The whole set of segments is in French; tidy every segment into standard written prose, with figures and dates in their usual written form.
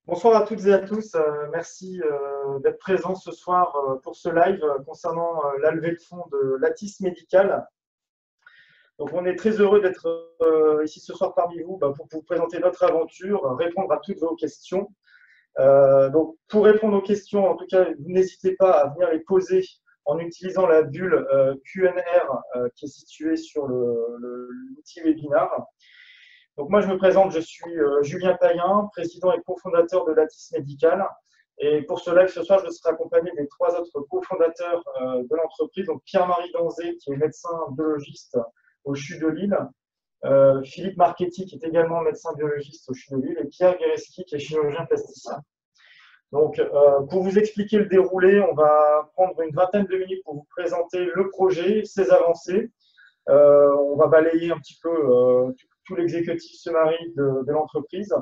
Bonsoir à toutes et à tous. Merci d'être présents ce soir pour ce live concernant la levée de fonds de Lattice Médical. Donc, on est très heureux d'être ici ce soir parmi vous pour vous présenter notre aventure, répondre à toutes vos questions. Donc, pour répondre aux questions, en tout cas, n'hésitez pas à venir les poser en utilisant la bulle Q&R qui est située sur l'outil webinar. Donc moi, je me présente, je suis Julien Payen, président et cofondateur de Lattice Médical. Et pour ce live ce soir, je serai accompagné des trois autres cofondateurs de l'entreprise. Donc Pierre-Marie Danzé, qui est médecin biologiste au CHU de Lille, Philippe Marchetti, qui est également médecin biologiste au CHU de Lille, et Pierre Guéreski, qui est chirurgien plasticien. Donc, pour vous expliquer le déroulé, on va prendre une vingtaine de minutes pour vous présenter le projet, ses avancées. On va balayer un petit peu tout l'exécutif summary de l'entreprise.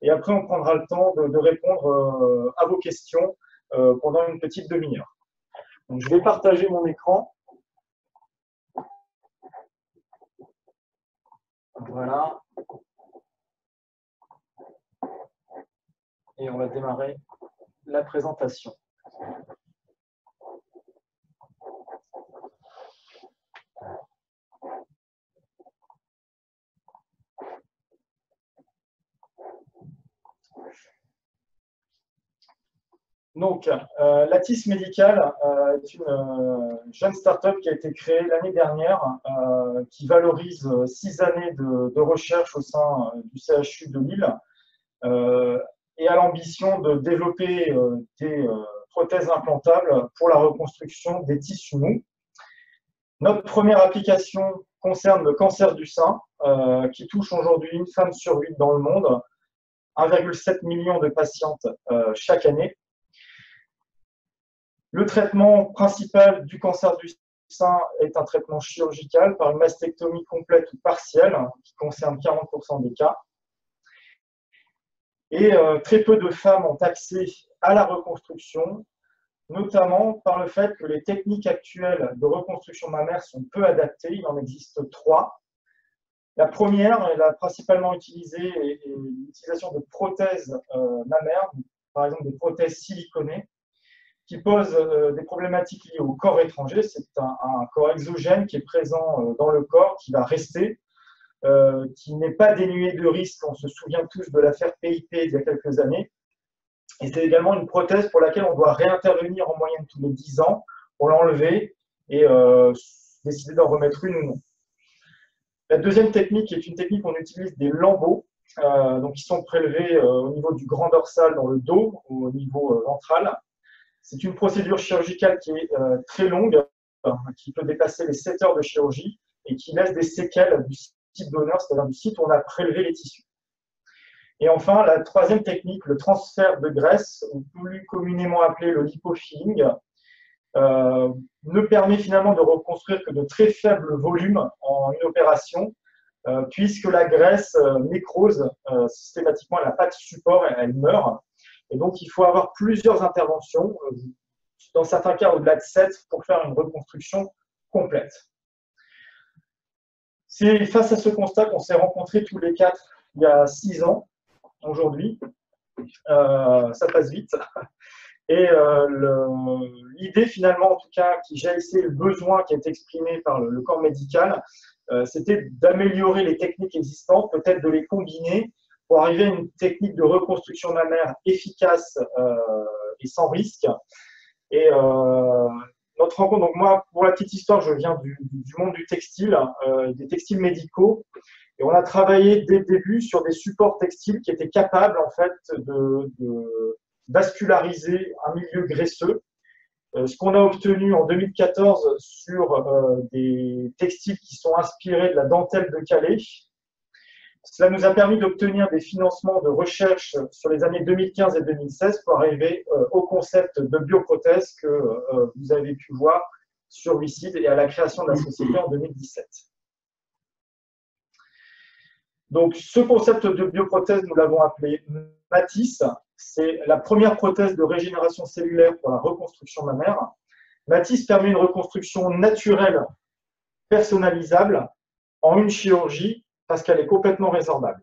Et après, on prendra le temps de répondre à vos questions pendant une petite demi-heure. Donc, je vais partager mon écran. Voilà. Et on va démarrer la présentation. Donc, Lattice Médical est une jeune start-up qui a été créée l'année dernière, qui valorise 6 années de recherche au sein du CHU de Lille et a l'ambition de développer des prothèses implantables pour la reconstruction des tissus mous. Notre première application concerne le cancer du sein, qui touche aujourd'hui une femme sur 8 dans le monde, 1,7 million de patientes chaque année. Le traitement principal du cancer du sein est un traitement chirurgical par une mastectomie complète ou partielle, qui concerne 40% des cas. Et très peu de femmes ont accès à la reconstruction, notamment par le fait que les techniques actuelles de reconstruction mammaire sont peu adaptées. Il en existe 3. La première, elle a principalement utilisé l'utilisation de prothèses mammaires, par exemple des prothèses siliconées, qui posent des problématiques liées au corps étranger. C'est un corps exogène qui est présent dans le corps, qui va rester, qui n'est pas dénué de risques. On se souvient tous de l'affaire PIP il y a quelques années. Et c'est également une prothèse pour laquelle on doit réintervenir en moyenne tous les 10 ans pour l'enlever et décider d'en remettre une ou non. La deuxième technique est une technique où on utilise des lambeaux, donc qui sont prélevés au niveau du grand dorsal dans le dos, au niveau ventral. C'est une procédure chirurgicale qui est très longue, qui peut dépasser les 7 heures de chirurgie et qui laisse des séquelles du site donneur, c'est-à-dire du site où on a prélevé les tissus. Et enfin, la troisième technique, le transfert de graisse, ou plus communément appelé le lipofilling, ne permet finalement de reconstruire que de très faibles volumes en une opération, puisque la graisse nécrose systématiquement, elle n'a pas de support, elle meurt. Et donc, il faut avoir plusieurs interventions, dans certains cas au-delà de 7, pour faire une reconstruction complète. C'est face à ce constat qu'on s'est rencontrés tous les 4 il y a 6 ans, aujourd'hui. Ça passe vite. Et l'idée, finalement, en tout cas, qui jaillissait le besoin qui est exprimé par le corps médical, c'était d'améliorer les techniques existantes, peut-être de les combiner, pour arriver à une technique de reconstruction mammaire efficace et sans risque. Et notre rencontre, donc moi, pour la petite histoire, je viens du monde du textile, des textiles médicaux, et on a travaillé dès le début sur des supports textiles qui étaient capables, en fait, de vasculariser un milieu graisseux. Ce qu'on a obtenu en 2014 sur des textiles qui sont inspirés de la dentelle de Calais. Cela nous a permis d'obtenir des financements de recherche sur les années 2015 et 2016 pour arriver au concept de bioprothèse que vous avez pu voir sur WICID et à la création de la société en 2017. Donc, ce concept de bioprothèse, nous l'avons appelé Matisse. C'est la première prothèse de régénération cellulaire pour la reconstruction mammaire. Matisse permet une reconstruction naturelle, personnalisable, en une chirurgie, parce qu'elle est complètement résorbable.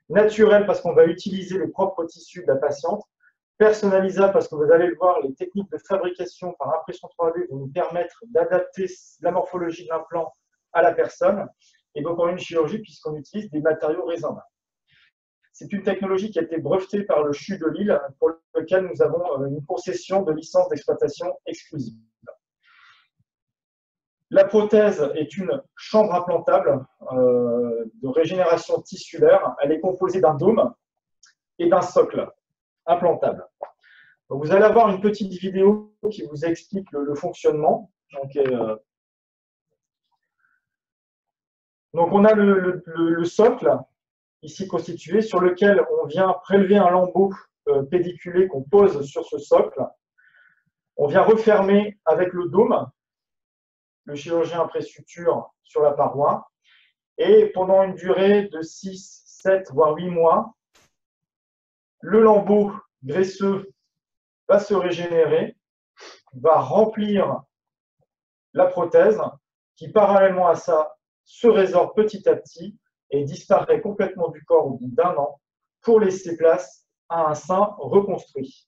Naturel parce qu'on va utiliser les propres tissus de la patiente. Personnalisable parce que vous allez le voir, les techniques de fabrication par impression 3D vont nous permettre d'adapter la morphologie de l'implant à la personne. Et donc en une chirurgie, puisqu'on utilise des matériaux résorbables. C'est une technologie qui a été brevetée par le CHU de Lille, pour lequel nous avons une concession de licence d'exploitation exclusive. La prothèse est une chambre implantable de régénération tissulaire. Elle est composée d'un dôme et d'un socle implantable. Donc, vous allez avoir une petite vidéo qui vous explique le fonctionnement. Donc on a le socle ici constitué sur lequel on vient prélever un lambeau pédiculé qu'on pose sur ce socle. On vient refermer avec le dôme. Le chirurgien après suture sur la paroi. Et pendant une durée de 6, 7, voire 8 mois, le lambeau graisseux va se régénérer, va remplir la prothèse qui, parallèlement à ça, se résorbe petit à petit et disparaît complètement du corps au bout d'1 an pour laisser place à un sein reconstruit.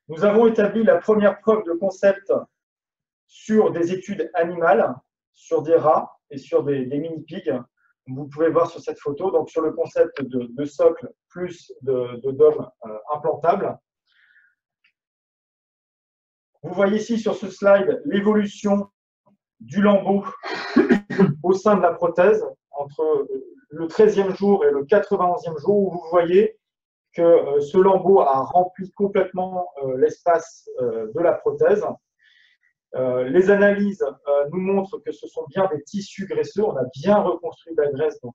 Nous avons établi la première preuve de concept sur des études animales, sur des rats et sur des mini-pigs. Vous pouvez voir sur cette photo, donc sur le concept de socle plus de dôme implantable. Vous voyez ici sur ce slide l'évolution du lambeau au sein de la prothèse entre le 13e jour et le 91e jour, où vous voyez que ce lambeau a rempli complètement l'espace de la prothèse. Les analyses nous montrent que ce sont bien des tissus graisseux. On a bien reconstruit la graisse, donc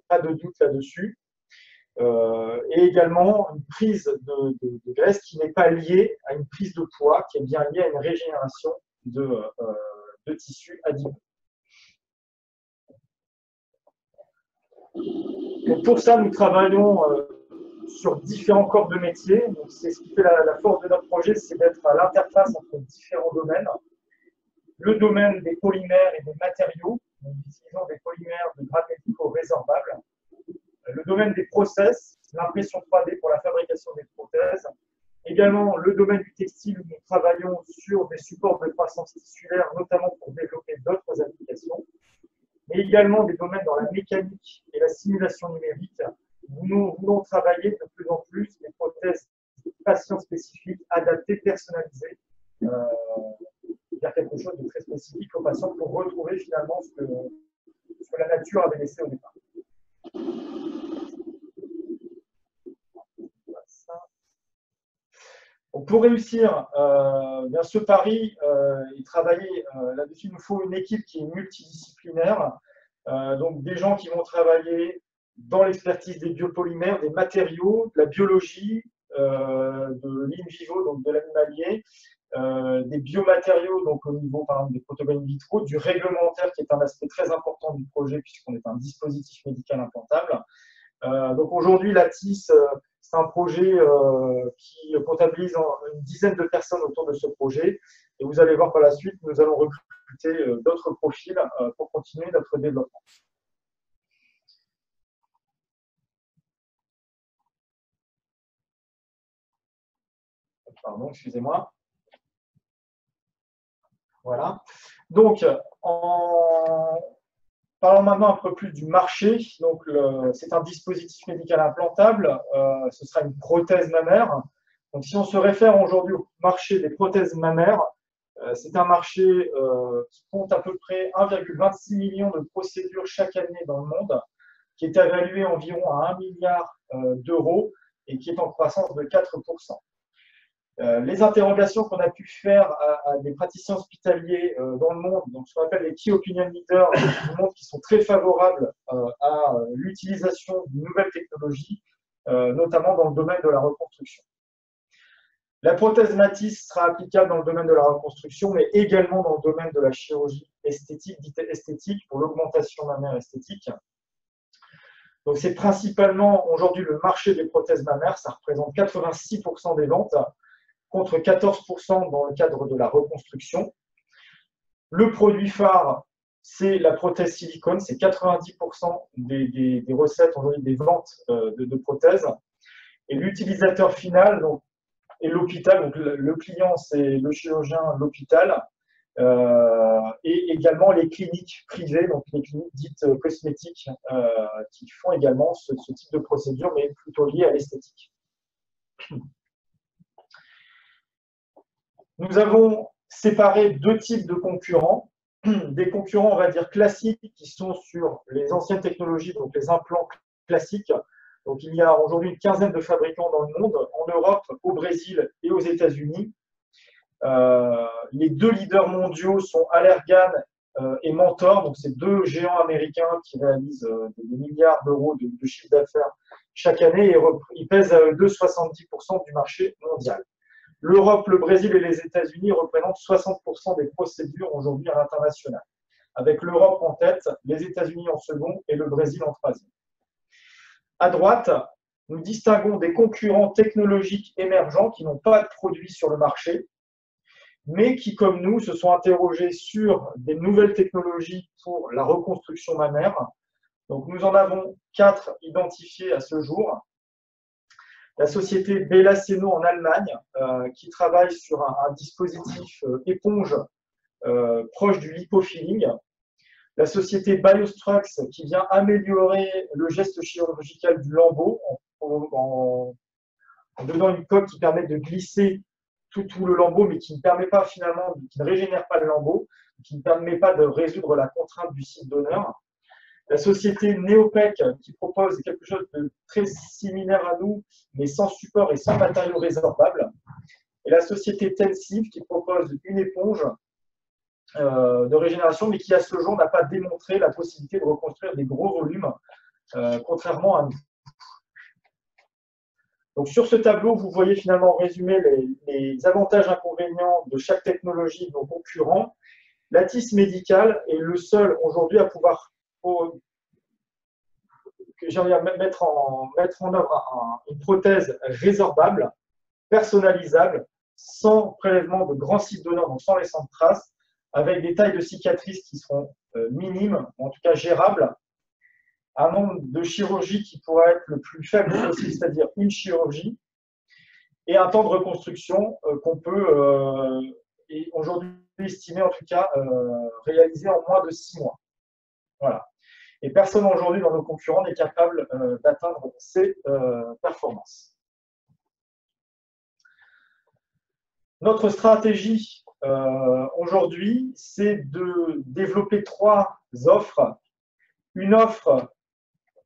pas de doute là-dessus. Et également une prise de graisse qui n'est pas liée à une prise de poids, qui est bien liée à une régénération de tissus adipeux. Donc pour ça, nous travaillons sur différents corps de métier. C'est ce qui fait la force de notre projet, c'est d'être à l'interface entre différents domaines. Le domaine des polymères et des matériaux, nous utilisons des polymères de grade médicaux résorbables. Le domaine des process, l'impression 3D pour la fabrication des prothèses. Également le domaine du textile, où nous travaillons sur des supports de croissance tissulaire, notamment pour développer d'autres applications. Mais également des domaines dans la mécanique et la simulation numérique, où nous voulons travailler de plus en plus des prothèses patients spécifiques, adaptées, personnalisées, vers quelque chose de très spécifique aux patients pour retrouver finalement ce que la nature avait laissé au départ. Donc pour réussir bien ce pari et travailler là-dessus, il nous faut une équipe qui est multidisciplinaire, donc des gens qui vont travailler dans l'expertise des biopolymères, des matériaux, de la biologie, de l'in vivo, donc de l'animalier, des biomatériaux, donc au niveau par exemple des protocoles in vitro, du réglementaire qui est un aspect très important du projet puisqu'on est un dispositif médical implantable. Donc aujourd'hui, l'ATIS, c'est un projet qui comptabilise une dizaine de personnes autour de ce projet. Et vous allez voir par la suite, nous allons recruter d'autres profils pour continuer notre développement. Pardon, excusez-moi. Voilà. Donc, parlons maintenant un peu plus du marché. Donc, c'est un dispositif médical implantable. Ce sera une prothèse mammaire. Donc, si on se réfère aujourd'hui au marché des prothèses mammaires, c'est un marché qui compte à peu près 1,26 million de procédures chaque année dans le monde, qui est évalué environ à 1 milliard d'euros et qui est en croissance de 4%. Les interrogations qu'on a pu faire à des praticiens hospitaliers dans le monde, donc ce qu'on appelle les key opinion leaders, nous montrent qu'ils sont très favorables à l'utilisation de nouvelles technologies, notamment dans le domaine de la reconstruction. La prothèse Matisse sera applicable dans le domaine de la reconstruction, mais également dans le domaine de la chirurgie esthétique, dite esthétique, pour l'augmentation mammaire esthétique. Donc c'est principalement aujourd'hui le marché des prothèses mammaires, ça représente 86% des ventes, contre 14% dans le cadre de la reconstruction. Le produit phare, c'est la prothèse silicone, c'est 90% des recettes aujourd'hui des ventes de prothèses. Et l'utilisateur final donc, est l'hôpital, donc le client c'est le chirurgien, l'hôpital, et également les cliniques privées, donc les cliniques dites cosmétiques, qui font également ce type de procédure, mais plutôt lié à l'esthétique. Nous avons séparé deux types de concurrents. Des concurrents, on va dire, classiques, qui sont sur les anciennes technologies, donc les implants classiques. Donc, il y a aujourd'hui une quinzaine de fabricants dans le monde, en Europe, au Brésil et aux États-Unis. Les deux leaders mondiaux sont Allergan et Mentor, donc c'est deux géants américains qui réalisent des milliards d'euros de chiffre d'affaires chaque année et ils pèsent à eux deux 70% du marché mondial. L'Europe, le Brésil et les États-Unis représentent 60% des procédures aujourd'hui à l'international, avec l'Europe en tête, les États-Unis en second et le Brésil en troisième. À droite, nous distinguons des concurrents technologiques émergents qui n'ont pas de produits sur le marché, mais qui, comme nous, se sont interrogés sur des nouvelles technologies pour la reconstruction mammaire. Donc, nous en avons 4 identifiés à ce jour. La société Bellaceno en Allemagne, qui travaille sur un dispositif éponge proche du lipofilling. La société Biostructs, qui vient améliorer le geste chirurgical du lambeau en donnant une coque qui permet de glisser tout le lambeau, mais qui ne permet pas finalement, qui ne régénère pas le lambeau, qui ne permet pas de résoudre la contrainte du site donneur. La société Neopec, qui propose quelque chose de très similaire à nous, mais sans support et sans matériaux résorbables. Et la société Tensive, qui propose une éponge de régénération, mais qui à ce jour n'a pas démontré la possibilité de reconstruire des gros volumes, contrairement à nous. Donc sur ce tableau, vous voyez finalement résumé les avantages et inconvénients de chaque technologie de nos concurrents. L'Atis Medical est le seul aujourd'hui à pouvoir mettre en œuvre une prothèse résorbable, personnalisable, sans prélèvement de grands sites donneurs, donc sans laissant de traces, avec des tailles de cicatrices qui seront minimes, en tout cas gérables, un nombre de chirurgies qui pourra être le plus faible possible, c'est-à-dire une chirurgie, et un temps de reconstruction qu'on peut aujourd'hui estimer, en tout cas, réaliser en moins de 6 mois. Voilà. Et personne aujourd'hui dans nos concurrents n'est capable d'atteindre ces performances. Notre stratégie aujourd'hui, c'est de développer 3 offres. Une offre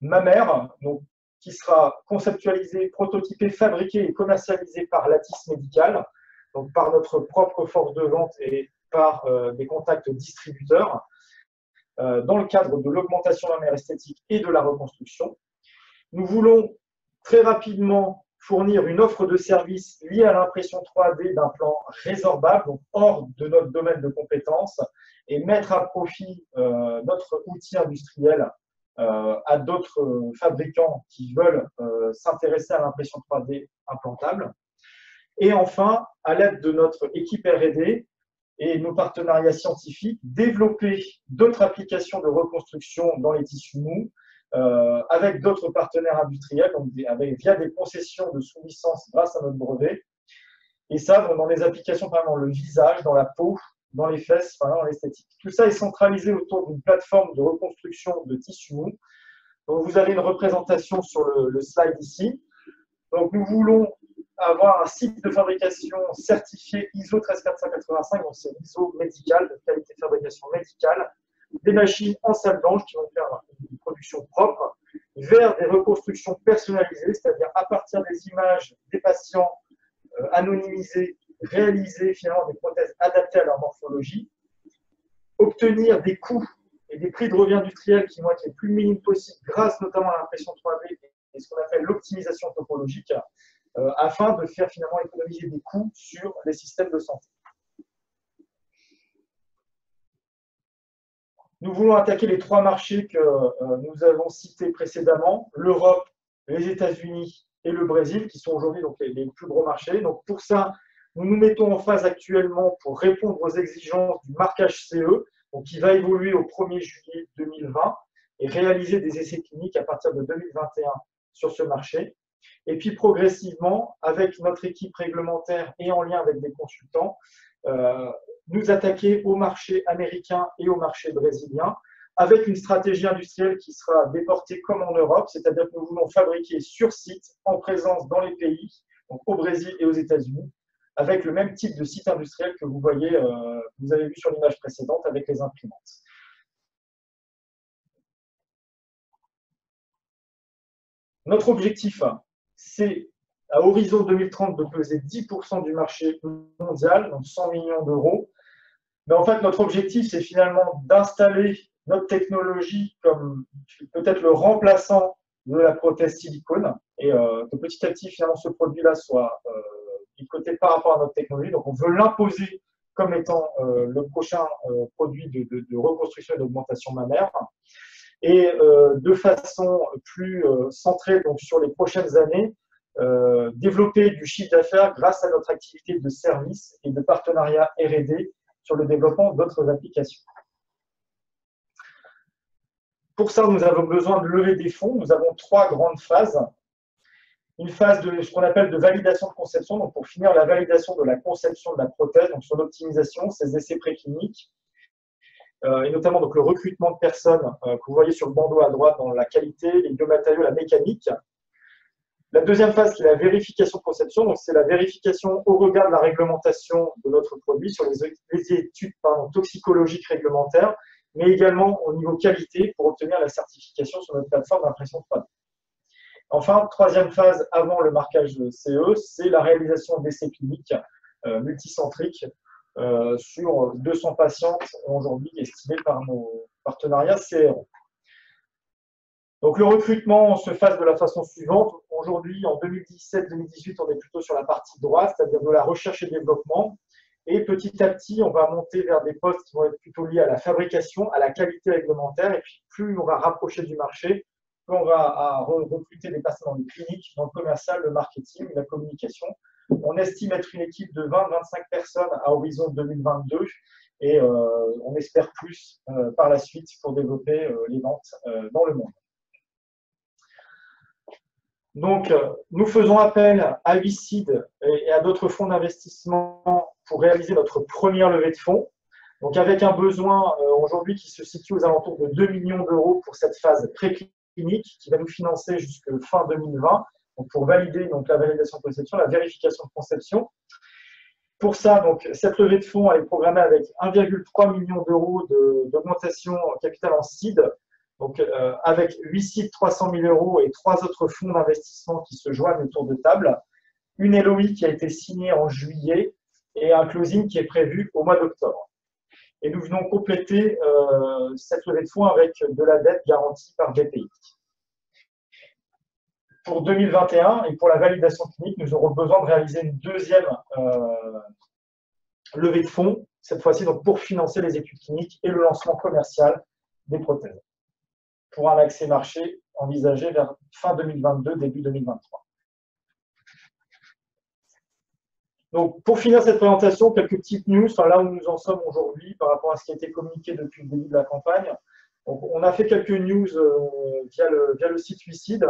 mammaire, donc, qui sera conceptualisée, prototypée, fabriquée et commercialisée par l'Atis Medical, donc par notre propre force de vente et par des contacts distributeurs, dans le cadre de l'augmentation mammaire esthétique et de la reconstruction. Nous voulons très rapidement fournir une offre de service liée à l'impression 3D d'implants résorbables, donc hors de notre domaine de compétences, et mettre à profit notre outil industriel à d'autres fabricants qui veulent s'intéresser à l'impression 3D implantable. Et enfin, à l'aide de notre équipe R&D et nos partenariats scientifiques, développer d'autres applications de reconstruction dans les tissus mous avec d'autres partenaires industriels, donc via des concessions de sous-licence grâce à notre brevet. Et ça, dans les applications, par exemple, dans le visage, dans la peau, dans les fesses, enfin, dans l'esthétique. Tout ça est centralisé autour d'une plateforme de reconstruction de tissus mous. Donc, vous avez une représentation sur le slide ici. Donc, nous voulons avoir un site de fabrication certifié ISO 13485, donc c'est l'ISO médical, de qualité de fabrication médicale, des machines en salle blanche qui vont faire une production propre, vers des reconstructions personnalisées, c'est-à-dire à partir des images des patients anonymisées, réaliser finalement des prothèses adaptées à leur morphologie, obtenir des coûts et des prix de revient industriel qui vont être les plus minimes possibles grâce notamment à l'impression 3D et ce qu'on appelle l'optimisation topologique, afin de faire finalement économiser des coûts sur les systèmes de santé. Nous voulons attaquer les 3 marchés que nous avons cités précédemment, l'Europe, les États-Unis et le Brésil, qui sont aujourd'hui donc les plus gros marchés. Donc pour ça, nous nous mettons en phase actuellement pour répondre aux exigences du marquage CE, donc qui va évoluer au 1er juillet 2020 et réaliser des essais cliniques à partir de 2021 sur ce marché. Et puis progressivement, avec notre équipe réglementaire et en lien avec des consultants, nous attaquer au marché américain et au marché brésilien, avec une stratégie industrielle qui sera déportée comme en Europe, c'est-à-dire que nous voulons fabriquer sur site, en présence dans les pays, donc au Brésil et aux États-Unis, avec le même type de site industriel que vous voyez, vous avez vu sur l'image précédente avec les imprimantes. Notre objectif, c'est à horizon 2030 de peser 10% du marché mondial, donc 100 millions d'euros. Mais en fait, notre objectif, c'est finalement d'installer notre technologie comme peut-être le remplaçant de la prothèse silicone et que petit à petit, finalement, ce produit-là soit picoté par rapport à notre technologie. Donc, on veut l'imposer comme étant le prochain produit de reconstruction et d'augmentation mammaire. Et de façon plus centrée donc, sur les prochaines années, développer du chiffre d'affaires grâce à notre activité de service et de partenariat R&D sur le développement d'autres applications. Pour ça, nous avons besoin de lever des fonds. Nous avons 3 grandes phases. Une phase de ce qu'on appelle de validation de conception, donc pour finir la validation de la conception de la prothèse, donc son optimisation, ses essais précliniques, et notamment donc, le recrutement de personnes que vous voyez sur le bandeau à droite dans la qualité, les biomatériaux, la mécanique. La deuxième phase, qui est la vérification de conception, donc c'est la vérification au regard de la réglementation de notre produit sur les études toxicologiques réglementaires, mais également au niveau qualité pour obtenir la certification sur notre plateforme d'impression 3D. Enfin, troisième phase avant le marquage CE, c'est la réalisation d'essais cliniques multicentriques sur 200 patientes aujourd'hui estimées par nos partenariats CRO. Donc le recrutement se fait de la façon suivante. Aujourd'hui, en 2017-2018, on est plutôt sur la partie droite, c'est-à-dire de la recherche et développement. Et petit à petit, on va monter vers des postes qui vont être plutôt liés à la fabrication, à la qualité réglementaire. Et puis, plus on va rapprocher du marché, plus on va recruter des personnes dans les cliniques, dans le commercial, le marketing, la communication. On estime être une équipe de 20-25 personnes à horizon 2022. Et on espère plus par la suite pour développer les ventes dans le monde. Donc, nous faisons appel à VC et à d'autres fonds d'investissement pour réaliser notre première levée de fonds. Donc, avec un besoin aujourd'hui qui se situe aux alentours de 2 millions d'euros pour cette phase préclinique qui va nous financer jusqu'à fin 2020 donc pour valider donc, la validation de conception, la vérification de conception. Pour ça, donc, cette levée de fonds elle est programmée avec 1,3 million d'euros d'augmentation capital en seed. Donc, avec 8 sites, 300 000 euros et 3 autres fonds d'investissement qui se joignent autour de table, une LOI qui a été signée en juillet et un closing qui est prévu au mois d'octobre. Et nous venons compléter cette levée de fonds avec de la dette garantie par BPI. Pour 2021 et pour la validation clinique, nous aurons besoin de réaliser une deuxième levée de fonds, cette fois-ci donc pour financer les études cliniques et le lancement commercial des prothèses, pour un accès marché envisagé vers fin 2022, début 2023. Donc, pour finir cette présentation, quelques petites news, là où nous en sommes aujourd'hui par rapport à ce qui a été communiqué depuis le début de la campagne. Donc, on a fait quelques news via le site Lucide.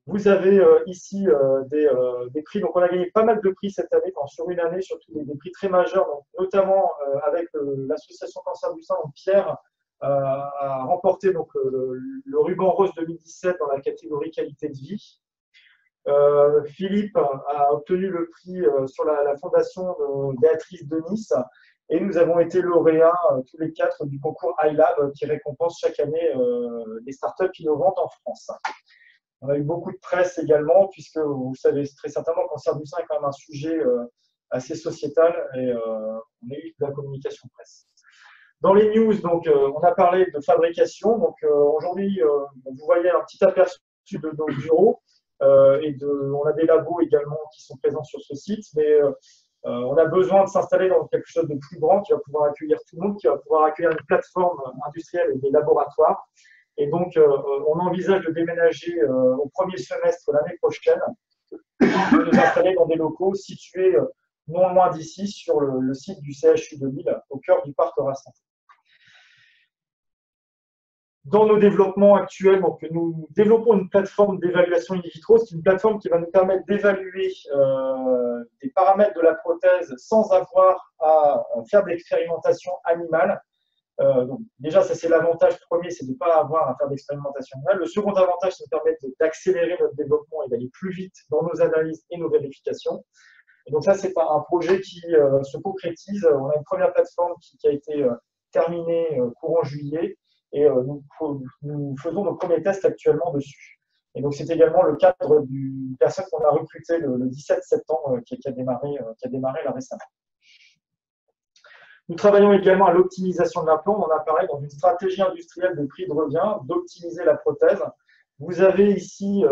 Vous avez ici des prix. Donc, on a gagné pas mal de prix cette année, sur une année, surtout des prix très majeurs, donc, notamment avec l'association Cancer du Sein. Donc, Pierre a remporté donc, le ruban rose 2017 dans la catégorie qualité de vie. Philippe a obtenu le prix sur la fondation de Béatrice de Nice et nous avons été lauréats tous les 4 du concours iLab qui récompense chaque année les startups innovantes en France. On a eu beaucoup de presse également puisque vous savez très certainement que le cancer du sein est quand même un sujet assez sociétal et on a eu de la communication presse. Dans les news, donc, on a parlé de fabrication. Donc, aujourd'hui, vous voyez un petit aperçu de nos bureaux. On a des labos également qui sont présents sur ce site, mais on a besoin de s'installer dans quelque chose de plus grand qui va pouvoir accueillir tout le monde, qui va pouvoir accueillir une plateforme industrielle et des laboratoires. Et donc, on envisage de déménager au premier semestre l'année prochaine, de nous installer dans des locaux situés non loin d'ici, sur le site du CHU de Lille, au cœur du parc Rassanti. dans nos développements actuels, donc nous développons une plateforme d'évaluation in vitro. C'est une plateforme qui va nous permettre d'évaluer des paramètres de la prothèse sans avoir à faire d'expérimentation animale. Donc déjà, ça c'est l'avantage premier, c'est de ne pas avoir à faire d'expérimentation animale. Le second avantage, c'est de permettre d'accélérer notre développement et d'aller plus vite dans nos analyses et nos vérifications. Et donc ça, c'est un projet qui se concrétise. On a une première plateforme qui a été terminée courant juillet et nous faisons nos premiers tests actuellement dessus. Et donc c'est également le cadre d'une personne qu'on a recrutée le 17 septembre qui a démarré là récemment. Nous travaillons également à l'optimisation de l'implant. On a pareil dans une stratégie industrielle de prix de revient, d'optimiser la prothèse. Vous avez ici,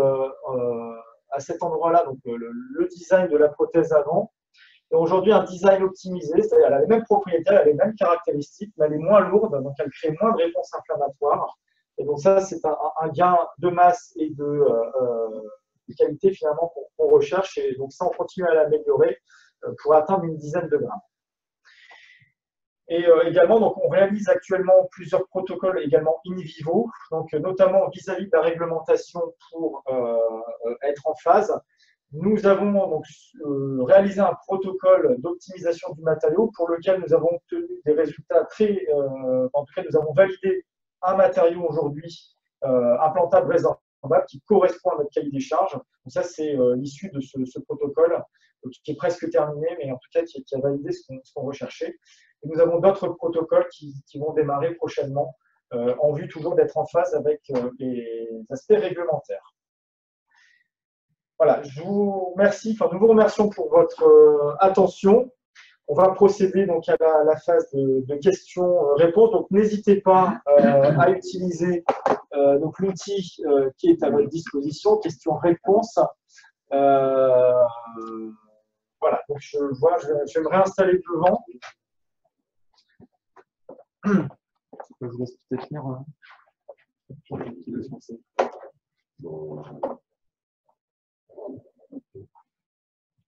à cet endroit-là, donc le design de la prothèse avant. Et aujourd'hui, un design optimisé, c'est-à-dire elle a les mêmes propriétés, elle a les mêmes caractéristiques, mais elle est moins lourde, donc elle crée moins de réponses inflammatoires. Et donc ça, c'est un gain de masse et de qualité finalement qu'on recherche. Et donc ça, on continue à l'améliorer pour atteindre une dizaine de grammes. Et également, donc, on réalise actuellement plusieurs protocoles également in vivo, donc notamment vis-à-vis de la réglementation pour être en phase. Nous avons donc réalisé un protocole d'optimisation du matériau pour lequel nous avons obtenu des résultats en tout cas, nous avons validé un matériau aujourd'hui implantable résorbable qui correspond à notre cahier des charges. Donc ça, c'est l'issue de ce protocole qui est presque terminé, mais en tout cas qui a validé ce qu'on recherchait. Et nous avons d'autres protocoles qui vont démarrer prochainement en vue toujours d'être en phase avec les aspects réglementaires. Voilà, je vous remercie, nous vous remercions pour votre attention. On va procéder donc à la phase de questions-réponses. Donc n'hésitez pas à utiliser donc l'outil qui est à votre disposition, questions-réponses. Voilà, donc je vais me réinstaller devant. Je vous laisse peut-être finir.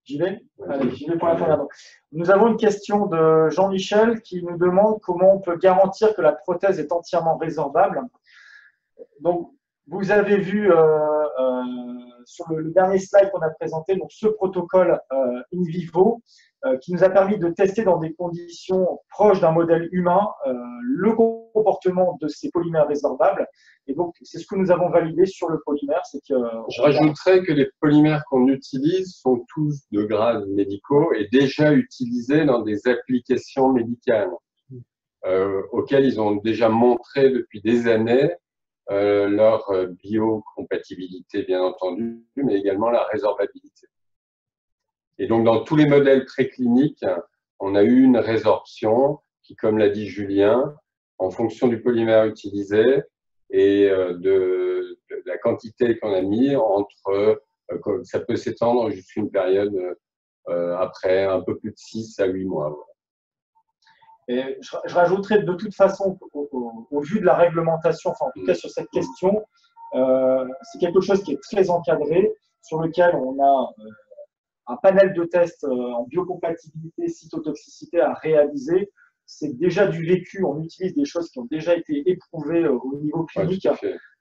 J'y vais? Allez, j'y vais pour la première. Donc, nous avons une question de Jean-Michel qui nous demande comment on peut garantir que la prothèse est entièrement résorbable. Donc, vous avez vu sur le dernier slide qu'on a présenté, donc ce protocole in vivo qui nous a permis de tester dans des conditions proches d'un modèle humain le comportement de ces polymères résorbables. Et donc, c'est ce que nous avons validé sur le polymère. Je rajouterais que les polymères qu'on utilise sont tous de grades médicaux et déjà utilisés dans des applications médicales auxquelles ils ont déjà montré depuis des années leur biocompatibilité, bien entendu, mais également la résorbabilité. Et donc, dans tous les modèles précliniques, on a eu une résorption qui, comme l'a dit Julien, en fonction du polymère utilisé et de la quantité qu'on a mis, ça peut s'étendre jusqu'à une période après un peu plus de 6 à 8 mois. Voilà. Et je rajouterais de toute façon, au vu de la réglementation, enfin en tout cas sur cette question, c'est quelque chose qui est très encadré, sur lequel on a un panel de tests en biocompatibilité, cytotoxicité à réaliser. C'est déjà du vécu, on utilise des choses qui ont déjà été éprouvées au niveau clinique.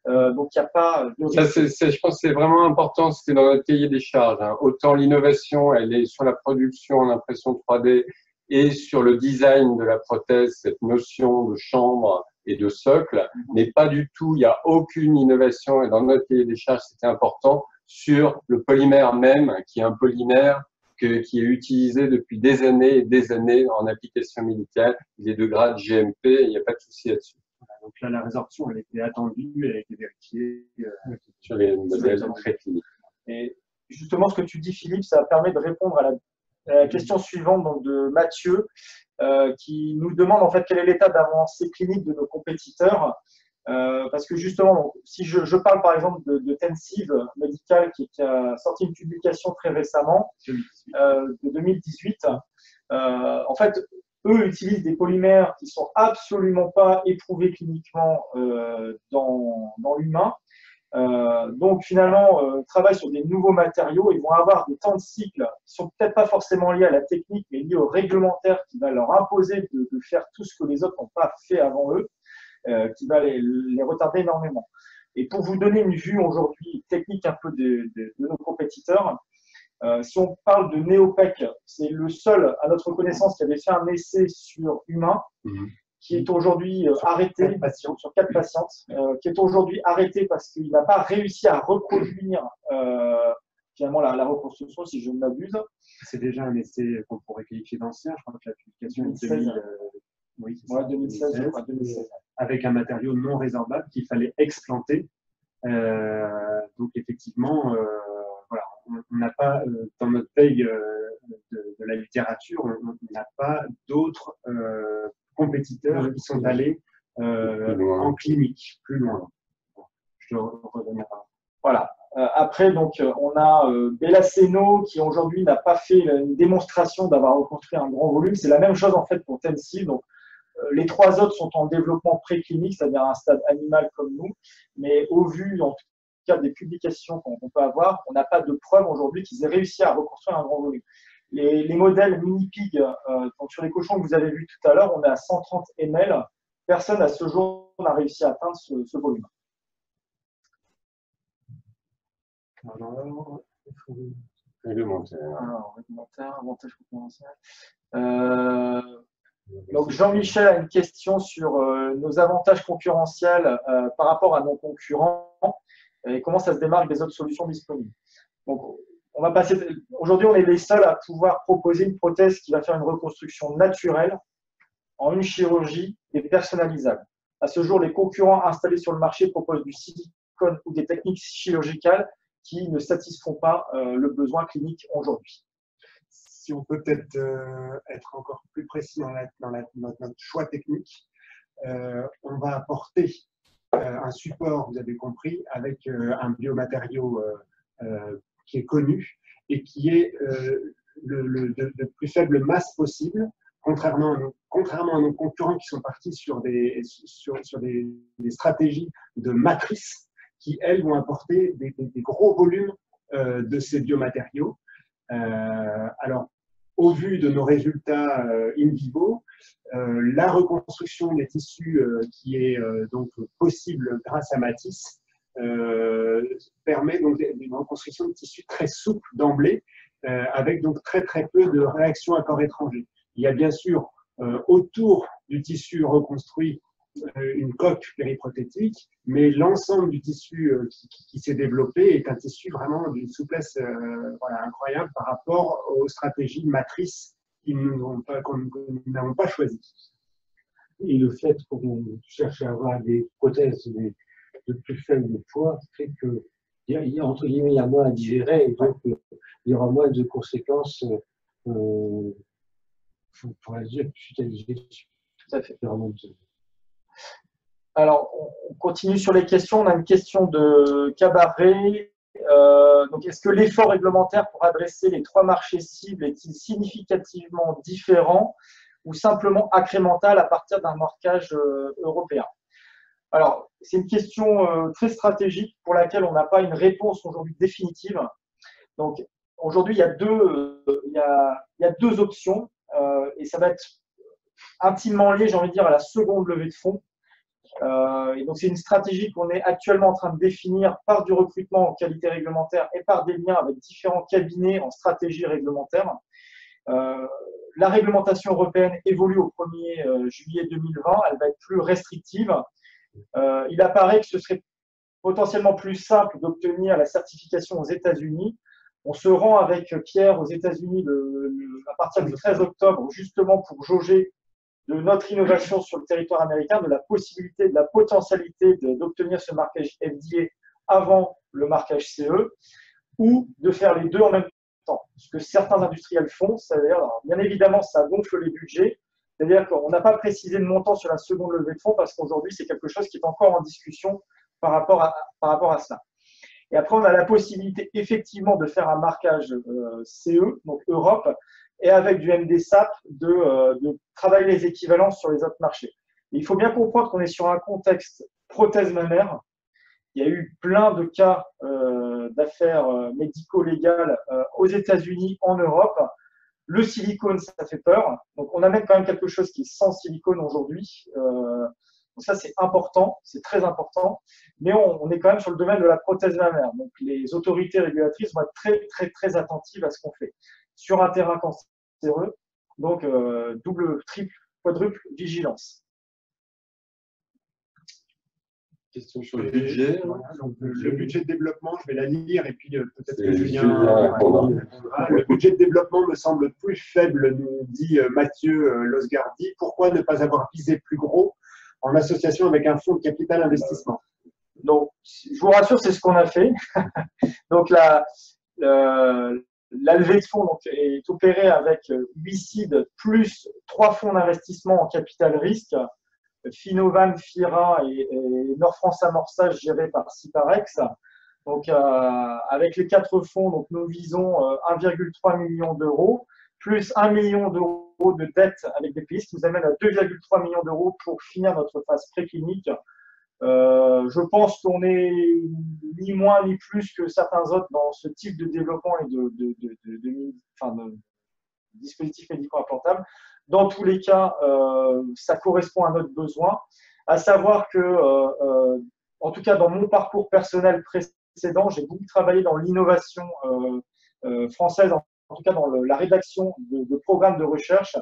Donc il n'y a pas de risque. Je pense que c'est vraiment important, c'était dans notre cahier des charges. Hein. Autant l'innovation, elle est sur la production en impression 3D et sur le design de la prothèse, cette notion de chambre et de socle, mais pas du tout, il n'y a aucune innovation, et dans notre cahier des charges, c'était important, sur le polymère même, qui est un polymère qui est utilisé depuis des années et des années en application médicale. Il est de grade GMP, il n'y a pas de souci là-dessus. Donc là, la résorption, elle était attendue, elle a été vérifiée sur les modèles très cliniques. Et justement, ce que tu dis, Philippe, ça permet de répondre à la question suivante donc, de Mathieu, qui nous demande en fait quel est l'état d'avancée clinique de nos compétiteurs. Parce que justement, donc, si je parle par exemple de Tensive Medical qui a sorti une publication très récemment, de 2018, en fait, eux utilisent des polymères qui ne sont absolument pas éprouvés cliniquement dans l'humain. Donc finalement, travaillent sur des nouveaux matériaux. Ils vont avoir des temps de cycle qui sont peut-être pas forcément liés à la technique, mais liés au réglementaire qui va leur imposer de faire tout ce que les autres n'ont pas fait avant eux. qui va les retarder énormément. Et pour vous donner une vue aujourd'hui technique un peu de nos compétiteurs, si on parle de Neopec, c'est le seul, à notre connaissance, qui avait fait un essai sur humain, qui est aujourd'hui arrêté sur 4 patientes, qui est aujourd'hui arrêté parce qu'il n'a pas réussi à reproduire finalement la reconstruction, si je ne m'abuse. C'est déjà un essai qu'on pourrait qualifier d'ancien, je crois que la publication est 2000, oui, ouais, 2016, je crois, 2016. Avec un matériau non résorbable qu'il fallait explanter. Donc effectivement, voilà, on n'a pas, dans notre veille de la littérature, on n'a pas d'autres compétiteurs qui sont allés en clinique, plus loin. Je dois revenir à... Voilà. Après, donc, on a Bellaceno qui aujourd'hui n'a pas fait une démonstration d'avoir reconstruit un grand volume. C'est la même chose en fait pour Tensil. Donc, les 3 autres sont en développement préclinique, c'est-à-dire à un stade animal comme nous. Mais au vu, en tout cas, des publications qu'on peut avoir, on n'a pas de preuve aujourd'hui qu'ils aient réussi à reconstruire un grand volume. Les modèles mini-pig, donc sur les cochons que vous avez vus tout à l'heure, on est à 130 ml. Personne à ce jour n'a réussi à atteindre ce volume. Réglementaire. Avantage concurrentiel. Donc Jean-Michel a une question sur nos avantages concurrentiels par rapport à nos concurrents et comment ça se démarque des autres solutions disponibles. Donc, on va passer. Aujourd'hui, on est les seuls à pouvoir proposer une prothèse qui va faire une reconstruction naturelle en une chirurgie et personnalisable. À ce jour, les concurrents installés sur le marché proposent du silicone ou des techniques chirurgicales qui ne satisfont pas le besoin clinique aujourd'hui. Si on peut peut-être être encore plus précis dans notre choix technique, on va apporter un support, vous avez compris, avec un biomatériau qui est connu et qui est de plus faible masse possible, contrairement à nos concurrents qui sont partis sur des stratégies de matrice qui, elles, vont apporter des gros volumes de ces biomatériaux. Alors, au vu de nos résultats in vivo, la reconstruction des tissus qui est donc possible grâce à Matisse permet donc une reconstruction de tissus très souple d'emblée, avec donc très peu de réactions à corps étranger. Il y a bien sûr autour du tissu reconstruit une coque périprothétique, mais l'ensemble du tissu qui s'est développé est un tissu vraiment d'une souplesse voilà, incroyable par rapport aux stratégies matrices que nous n'avons pas choisies. Et le fait qu'on cherche à avoir des prothèses de plus faible poids fait que, entre guillemets, il y a moins à digérer et donc il y aura moins de conséquences pour la suite à digérer. Tout à fait. Alors, on continue sur les questions. On a une question de Cabaret. Donc, est-ce que l'effort réglementaire pour adresser les 3 marchés cibles est-il significativement différent ou simplement incrémental à partir d'un marquage européen? Alors, c'est une question très stratégique pour laquelle on n'a pas une réponse aujourd'hui définitive. Donc, aujourd'hui, il y a deux options et ça va être intimement lié, j'ai envie de dire, à la seconde levée de fonds. Et donc, c'est une stratégie qu'on est actuellement en train de définir par du recrutement en qualité réglementaire et par des liens avec différents cabinets en stratégie réglementaire. La réglementation européenne évolue au 1er juillet 2020. Elle va être plus restrictive. Il apparaît que ce serait potentiellement plus simple d'obtenir la certification aux États-Unis. On se rend avec Pierre aux États-Unis à partir du 13 octobre, justement pour jauger de notre innovation sur le territoire américain, de la possibilité, de la potentialité d'obtenir ce marquage FDA avant le marquage CE, ou de faire les deux en même temps. Ce que certains industriels font, c'est-à-dire, bien évidemment, ça gonfle les budgets, c'est-à-dire qu'on n'a pas précisé de montant sur la seconde levée de fonds parce qu'aujourd'hui, c'est quelque chose qui est encore en discussion par rapport à ça. Et après, on a la possibilité effectivement de faire un marquage CE, donc Europe, et avec du MDSAP, de travailler les équivalences sur les autres marchés. Et il faut bien comprendre qu'on est sur un contexte prothèse mammaire. Il y a eu plein de cas d'affaires médico-légales aux États-Unis, en Europe. Le silicone, ça fait peur. Donc, on amène quand même quelque chose qui est sans silicone aujourd'hui. Donc ça, c'est important, c'est très important, mais on est quand même sur le domaine de la prothèse mammaire. Donc les autorités régulatrices vont être très, très, très attentives à ce qu'on fait sur un terrain cancéreux. Donc double, triple, quadruple vigilance. Question sur le budget. Voilà, donc, le budget de développement, je vais la lire et puis peut-être que Julien Julien répondra. Le budget de développement me semble plus faible, nous dit Mathieu Losgardi. Pourquoi ne pas avoir visé plus gros en association avec un fonds de capital investissement? Donc, je vous rassure, c'est ce qu'on a fait. Donc, la levée de fonds donc, est opérée avec 8 seeds plus 3 fonds d'investissement en capital risque, Finovan, Fira et Nord France Amorçage géré par Ciparex. Donc, avec les 4 fonds, donc, nous visons 1,3 million d'euros, plus 1 million d'euros de dette avec des pays, ce qui nous amène à 2,3 millions d'euros pour finir notre phase préclinique. Je pense qu'on est ni moins ni plus que certains autres dans ce type de développement et de dispositifs médicaux implantables. Dans tous les cas, ça correspond à notre besoin, à savoir que, en tout cas dans mon parcours personnel précédent, j'ai beaucoup travaillé dans l'innovation française, en tout cas dans la rédaction de programmes de recherche.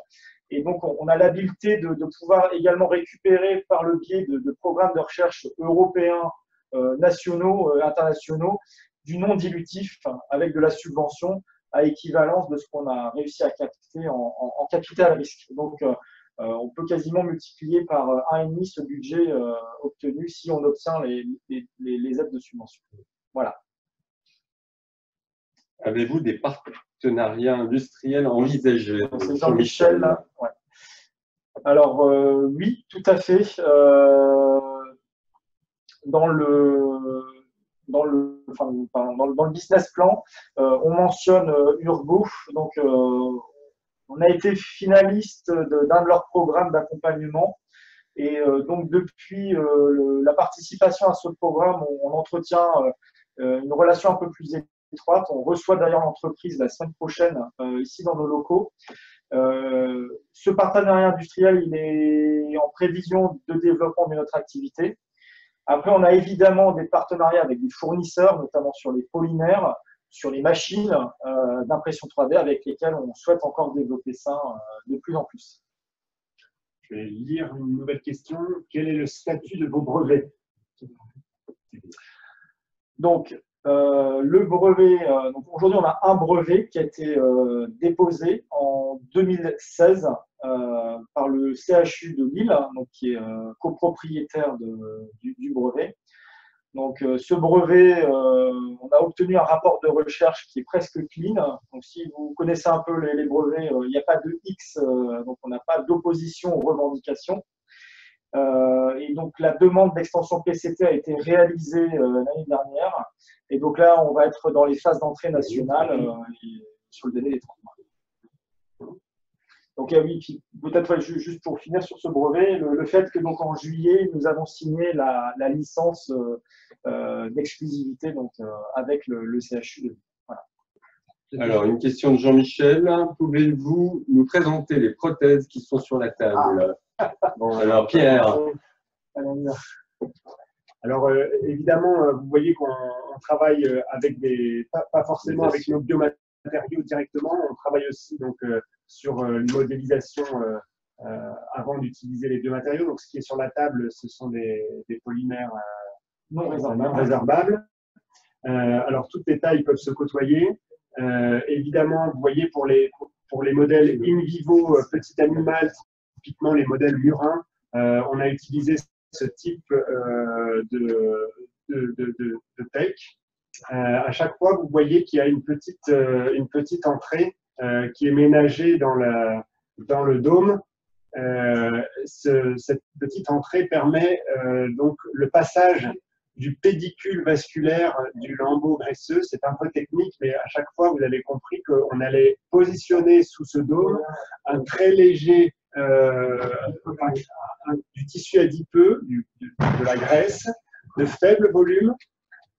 Et donc, on a l'habileté de pouvoir également récupérer par le biais de programmes de recherche européens, nationaux, internationaux, du non dilutif avec de la subvention à équivalence de ce qu'on a réussi à capter en capital risque. Donc, on peut quasiment multiplier par 1,5 ce budget obtenu si on obtient les aides de subvention. Voilà. Avez-vous des partenariats industriels envisagés? C'est Jean-Michel. Ouais. Alors, oui, tout à fait. Dans le business plan, on mentionne Urgo. Donc, on a été finaliste d'un de leurs programmes d'accompagnement. Et donc, depuis la participation à ce programme, on entretient une relation un peu plus étroite. On reçoit d'ailleurs l'entreprise la semaine prochaine ici dans nos locaux. Ce partenariat industriel, il est en prévision de développement de notre activité. Après, on a évidemment des partenariats avec des fournisseurs, notamment sur les polymères, sur les machines d'impression 3D avec lesquelles on souhaite encore développer ça de plus en plus. Je vais lire une nouvelle question. Quel est le statut de vos brevets? Donc, le brevet, donc aujourd'hui, on a un brevet qui a été déposé en 2016 par le CHU de Lille, donc, qui est copropriétaire du brevet. Donc, ce brevet, on a obtenu un rapport de recherche qui est presque clean. Donc, si vous connaissez un peu les brevets, il n'y a pas de X, donc on n'a pas d'opposition aux revendications. Et donc, la demande d'extension PCT a été réalisée l'année dernière. Et donc là, on va être dans les phases d'entrée nationale sur le délai des 30 mois. Donc, oui, peut-être juste pour finir sur ce brevet, le fait que donc en juillet, nous avons signé la licence d'exclusivité donc avec le CHU. Voilà. Alors, une question de Jean-Michel. Pouvez-vous nous présenter les prothèses qui sont sur la table? Bon, alors, Pierre. Alors, évidemment, vous voyez qu'on travaille avec pas forcément avec nos biomatériaux directement, on travaille aussi donc, sur une modélisation avant d'utiliser les biomatériaux. Donc, ce qui est sur la table, ce sont des polymères non résorbables. Alors, toutes les tailles peuvent se côtoyer. Évidemment, vous voyez, pour les modèles in vivo, petit animal, typiquement les modèles murins, on a utilisé ce type de tech. À chaque fois, vous voyez qu'il y a une petite entrée qui est ménagée dans le dôme. Cette petite entrée permet donc le passage du pédicule vasculaire du lambeau graisseux. C'est un peu technique, mais à chaque fois, vous avez compris qu'on allait positionner sous ce dôme un très léger du tissu adipeux, de la graisse, de faible volume,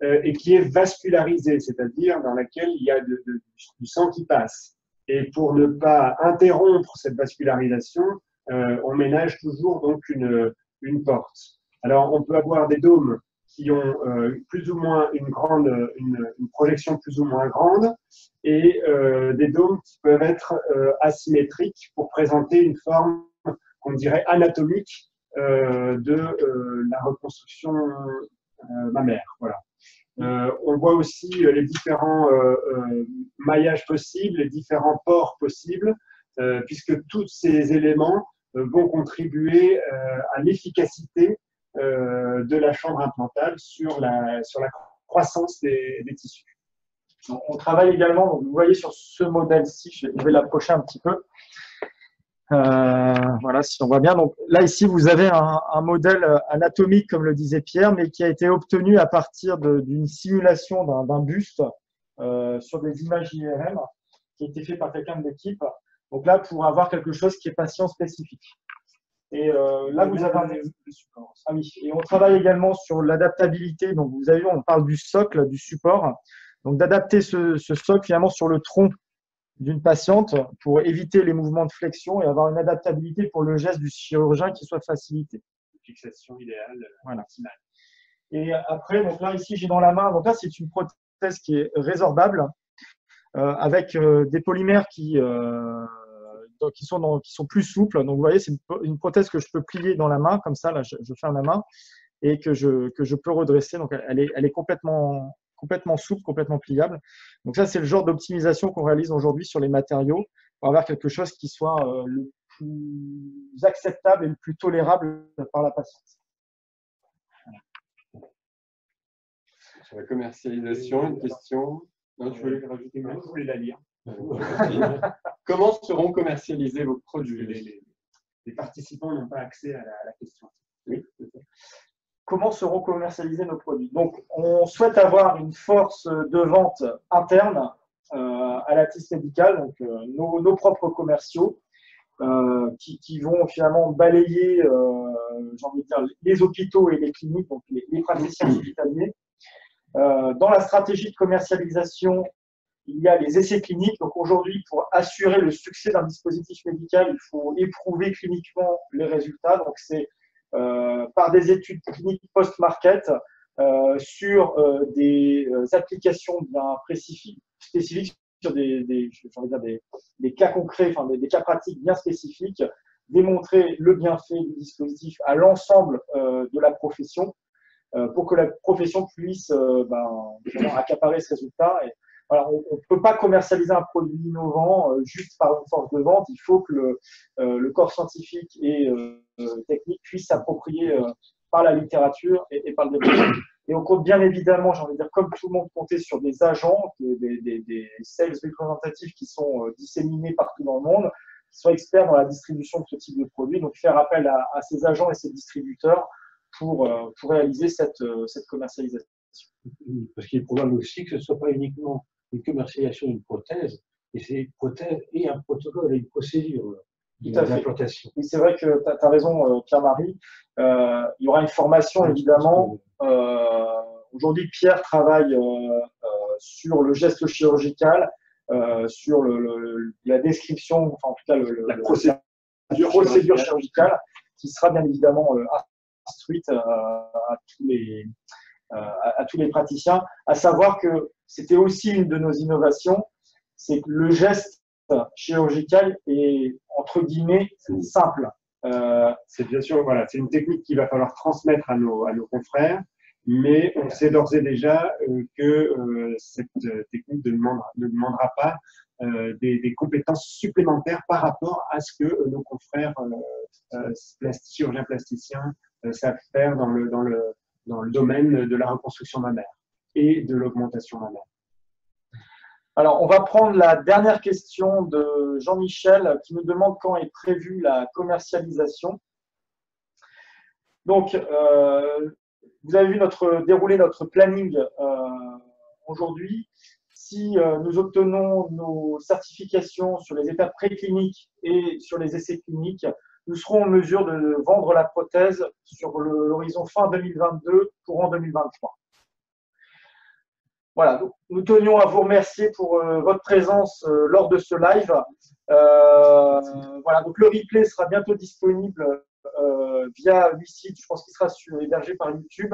et qui est vascularisé, c'est-à-dire dans laquelle il y a du sang qui passe. Et pour ne pas interrompre cette vascularisation, on ménage toujours donc une porte. Alors, on peut avoir des dômes qui ont plus ou moins une projection plus ou moins grande et des dômes qui peuvent être asymétriques pour présenter une forme qu'on dirait anatomique de la reconstruction mammaire. Voilà. On voit aussi les différents maillages possibles, les différents ports possibles, puisque tous ces éléments vont contribuer à l'efficacité de la chambre implantale sur la croissance des tissus. On travaille également, donc vous voyez sur ce modèle-ci, je vais l'approcher un petit peu. Voilà, si on voit bien. Donc là, ici, vous avez un modèle anatomique, comme le disait Pierre, mais qui a été obtenu à partir d'une simulation d'un buste sur des images IRM qui a été fait par quelqu'un de l'équipe. Donc là, pour avoir quelque chose qui est patient spécifique. Et là, vous avez un support. Ah oui. Et on travaille également sur l'adaptabilité. Donc, vous avez vu, on parle du socle, du support. Donc, d'adapter ce socle finalement sur le tronc d'une patiente pour éviter les mouvements de flexion et avoir une adaptabilité pour le geste du chirurgien qui soit facilité. Fixation idéale, voilà. Optimale. Et après, donc là, ici, j'ai dans la main, donc là, c'est une prothèse qui est résorbable avec des polymères qui sont plus souples. Donc, vous voyez, c'est une prothèse que je peux plier dans la main, comme ça, là, je ferme la main, et que je peux redresser. Donc, elle est complètement souple, complètement pliable. Donc, ça, c'est le genre d'optimisation qu'on réalise aujourd'hui sur les matériaux pour avoir quelque chose qui soit le plus acceptable et le plus tolérable par la patiente. Sur la commercialisation, une question. Non, tu voulais rajouter Non, je voulais la lire. Comment seront commercialisés vos produits? Les participants n'ont pas accès à la question. Oui. Comment seront commercialisés nos produits? Donc, on souhaite avoir une force de vente interne à l'Atis Médical, donc nos propres commerciaux, qui vont finalement balayer, j'ai envie de dire, les hôpitaux et les cliniques, donc les praticiens hospitaliers. Dans la stratégie de commercialisation, il y a les essais cliniques. Donc aujourd'hui, pour assurer le succès d'un dispositif médical, il faut éprouver cliniquement les résultats. Donc c'est par des études cliniques post-market sur des applications bien spécifiques sur des cas concrets, enfin des cas pratiques bien spécifiques, démontrer le bienfait du dispositif à l'ensemble de la profession pour que la profession puisse accaparer ce résultat. Et, voilà, on ne peut pas commercialiser un produit innovant juste par une force de vente. Il faut que le corps scientifique et technique puisse s'approprier par la littérature et par le développement. Et on compte bien évidemment, j'ai envie de dire, comme tout le monde, compter sur des agents, des sales représentatifs qui sont disséminés partout dans le monde, qui sont experts dans la distribution de ce type de produit. Donc faire appel à ces agents et ces distributeurs pour réaliser cette commercialisation. Parce qu'il est probable aussi que ce ne soit pas uniquement une commercialisation d'une prothèse, et c'est une prothèse et un protocole et une procédure d'implantation. Et c'est vrai que tu as raison, Pierre-Marie. Il y aura une formation, évidemment. Aujourd'hui, Pierre travaille sur le geste chirurgical, sur la description, enfin en tout cas la procédure chirurgicale, qui sera bien évidemment instruite à tous les praticiens, à savoir que c'était aussi une de nos innovations, c'est que le geste chirurgical est, entre guillemets, simple. C'est bien sûr, voilà, c'est une technique qu'il va falloir transmettre à nos confrères, mais on sait d'ores et déjà que cette technique ne demandera pas des compétences supplémentaires par rapport à ce que nos confrères chirurgiens plasticiens savent faire dans le domaine de la reconstruction mammaire et de l'augmentation mammaire. Alors, on va prendre la dernière question de Jean-Michel qui nous demande quand est prévue la commercialisation. Donc, vous avez vu dérouler notre planning aujourd'hui. Si nous obtenons nos certifications sur les étapes précliniques et sur les essais cliniques, nous serons en mesure de vendre la prothèse sur l'horizon fin 2022, courant 2023. Voilà, donc, nous tenions à vous remercier pour votre présence lors de ce live. Voilà, donc le replay sera bientôt disponible via Lucide, je pense qu'il sera hébergé par YouTube.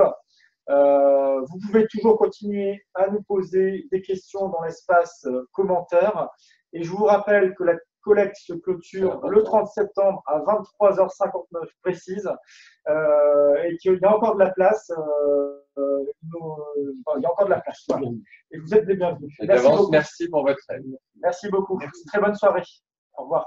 Vous pouvez toujours continuer à nous poser des questions dans l'espace commentaires. Et je vous rappelle que la collecte se clôture le 30 septembre à 23h59 précise et qu'il y a encore de la place. Il y a encore de la place. Voilà. Et vous êtes les bienvenus. Merci beaucoup. Merci pour votre aide. Merci beaucoup. Merci. Très bonne soirée. Au revoir.